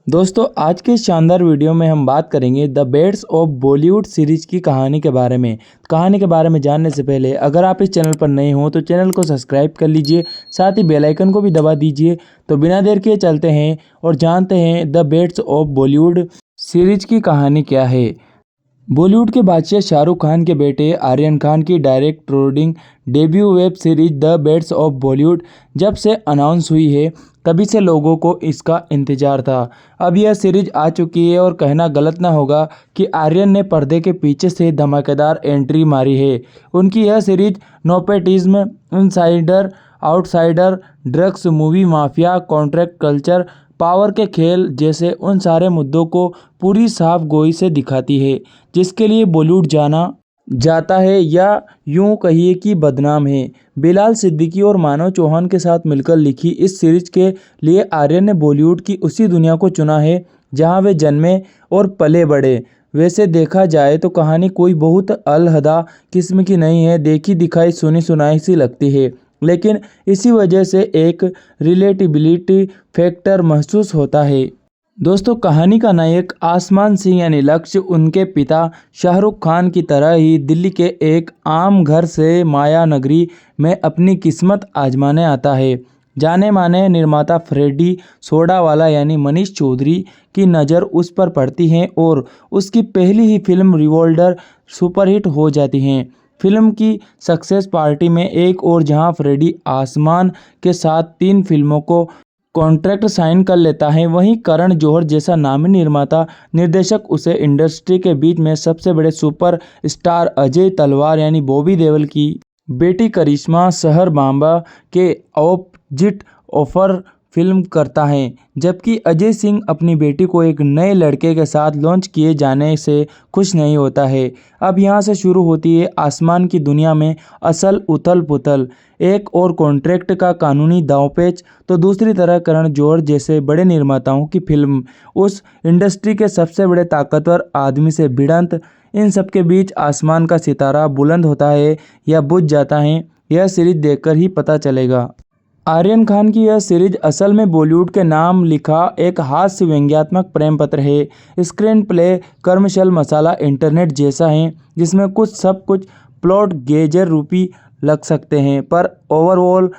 दोस्तों आज के इस शानदार वीडियो में हम बात करेंगे the best of Bollywood series की कहानी के बारे में। कहानी के बारे में जानने से पहले अगर आप इस चैनल पर नए हो तो चैनल को सब्सक्राइब कर लीजिए, साथ ही बेल आइकन को भी दबा दीजिए। तो बिना देर के चलते हैं और जानते हैं the best of Bollywood series की कहानी क्या है। बॉलीवुड के बादशाह शाहरुख खान के बेटे आर्यन खान की direct roading debut web series the best of Bollywood जब से अनाउंस हुई है तभी से लोगों को इसका इंतजार था। अब यह सीरीज आ चुकी है और कहना गलत ना होगा कि आर्यन ने पर्दे के पीछे से धमाकेदार एंट्री मारी है। उनकी यह series nepotism, insider outsider, drugs, movie mafia, contract culture, power के खेल जैसे उन सारे मुद्दों को पूरी साफ गोई से दिखाती है जिसके लिए बॉलीवुड जाना जाता है या यूं कहिए कि बदनाम है। बिलाल सिद्दीकी और मानव चौहान के साथ मिलकर लिखी इस सीरीज के लिए आर्यन ने बॉलीवुड की उसी दुनिया को चुना है जहां वे जन्मे और पले बड़े। वैसे देखा जाए तो कहानी कोई बहुत अलहदा किस्म की नहीं है, देखी दिखाई सुनी सुनाई सी लगती है, लेकिन इसी वजह से एक रिलेटिबिलिटी फैक्टर महसूस होता है। दोस्तों कहानी का नायक आसमान सिंह यानी लक्ष्य उनके पिता शाहरुख खान की तरह ही दिल्ली के एक आम घर से माया नगरी में अपनी किस्मत आजमाने आता है। जाने माने निर्माता फ्रेडी सोडावाला यानी मनीष चौधरी की नज़र उस पर पड़ती है और उसकी पहली ही फिल्म रिवॉल्वर सुपरहिट हो जाती है। फिल्म की सक्सेस पार्टी में एक और जहां फ्रेडी आसमान के साथ 3 फिल्मों को कॉन्ट्रैक्ट साइन कर लेता है, वहीं करण जौहर जैसा नामी निर्माता निर्देशक उसे इंडस्ट्री के बीच में सबसे बड़े सुपर स्टार अजय तलवार यानी बॉबी देओल की बेटी करिश्मा शहर बांबा के ऑपोजिट ऑफर फिल्म करता है, जबकि अजय सिंह अपनी बेटी को एक नए लड़के के साथ लॉन्च किए जाने से खुश नहीं होता है। अब यहाँ से शुरू होती है आसमान की दुनिया में असल उथल पुथल। एक और कॉन्ट्रैक्ट का कानूनी दांवपेच तो दूसरी तरफ करण जौहर जैसे बड़े निर्माताओं की फिल्म, उस इंडस्ट्री के सबसे बड़े ताकतवर आदमी से भिड़ंत। इन सब के बीच आसमान का सितारा बुलंद होता है या बुझ जाता है, यह सीरीज देखकर ही पता चलेगा। आर्यन खान की यह सीरीज असल में बॉलीवुड के नाम लिखा एक हास्य व्यंग्यात्मक प्रेम पत्र है। स्क्रीन प्ले कर्मशल मसाला इंटरनेट जैसा है जिसमें सब कुछ प्लॉट गेजर रूपी लग सकते हैं पर ओवरऑल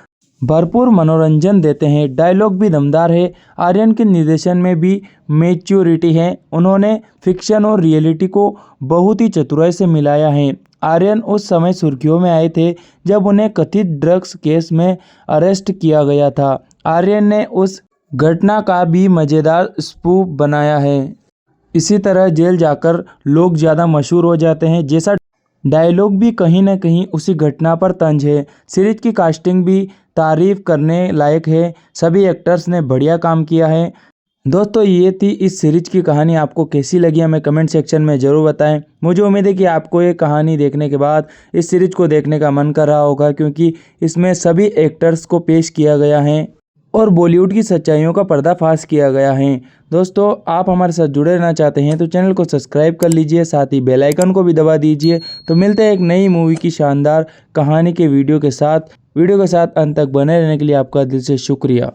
भरपूर मनोरंजन देते हैं। डायलॉग भी दमदार है। आर्यन के निर्देशन में भी मैच्योरिटी है। उन्होंने फिक्शन और रियलिटी को बहुत ही चतुराई से मिलाया है। आर्यन उस समय सुर्खियों में आए थे जब उन्हें कथित ड्रग्स केस में अरेस्ट किया गया था। आर्यन ने उस घटना का भी मज़ेदार स्पूफ बनाया है। इसी तरह जेल जाकर लोग ज़्यादा मशहूर हो जाते हैं जैसा डायलॉग भी कहीं ना कहीं उसी घटना पर तंज है। सीरीज की कास्टिंग भी तारीफ करने लायक है। सभी एक्टर्स ने बढ़िया काम किया है। दोस्तों ये थी इस सीरीज की कहानी, आपको कैसी लगी हमें कमेंट सेक्शन में ज़रूर बताएं। मुझे उम्मीद है कि आपको ये कहानी देखने के बाद इस सीरीज को देखने का मन कर रहा होगा, क्योंकि इसमें सभी एक्टर्स को पेश किया गया है और बॉलीवुड की सच्चाइयों का पर्दाफाश किया गया है। दोस्तों आप हमारे साथ जुड़े रहना चाहते हैं तो चैनल को सब्सक्राइब कर लीजिए, साथ ही बेल आइकन को भी दबा दीजिए। तो मिलते हैं एक नई मूवी की शानदार कहानी के वीडियो के साथ अंत तक बने रहने के लिए आपका दिल से शुक्रिया।